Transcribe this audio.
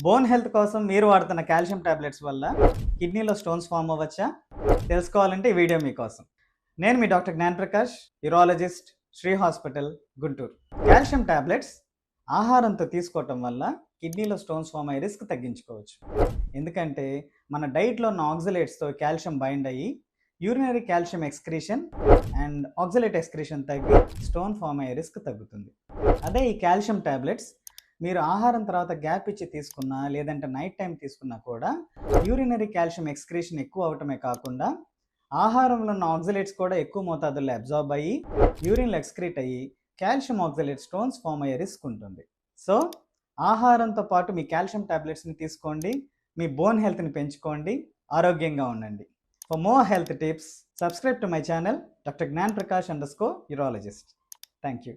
Bone health కోసం మీరు వాడుతున్న కాల్షియం టాబ్లెట్స్ వల్ల కిడ్నీలో స్టోన్స్ ఫామ్ అవ్వచ్చా? తెలుసుకోవాలంటే ఈ వీడియో మీకోసం. నేను మీ doctor Gnanaprakash, urologist, Sri hospital, Guntur. Calcium tablets ఆహారంతో తీసుకోవటం వల్ల కిడ్నీలో స్టోన్స్ ఫామ్ అయ్యే రిస్క్ తగ్గించుకోవచ్చు. ఎందుకంటే మన డైట్లో ఉన్న ఆక్సలేట్స్తో కాల్షియం బైండ్ అయ్యి urinary calcium excretion and oxalate excretion తగ్గి స్టోన్ ఫామ్ అయ్యే రిస్క్ తగ్గుతుంది. అదే ఈ కాల్షియం టాబ్లెట్స్ మీరు ఆహారం తర్వాత గ్యాప్ ఇచ్చి తీసుకున్నా లేదంటే నైట్ టైం తీసుకున్నా కూడా యూరినరీ కాల్షియం ఎక్స్క్రీషన్ ఎక్కువ అవటమే కాకుండా ఆహారంలో ఉన్న ఆక్సలేట్స్ కూడా ఎక్కువ మోతాదుల్లో అబ్జార్బ్ అయ్యి యూరిన్లో ఎక్స్క్రీట్ అయ్యి కాల్షియం ఆక్సలేట్ స్టోన్స్ ఫామ్ అయ్యే రిస్క్ ఉంటుంది. సో ఆహారంతో పాటు మీ కాల్షియం టాబ్లెట్స్ని తీసుకోండి, మీ బోన్ హెల్త్ని పెంచుకోండి, ఆరోగ్యంగా ఉండండి. For more health tips, subscribe to my channel doctor Gnanaprakash _urologist. Thank you.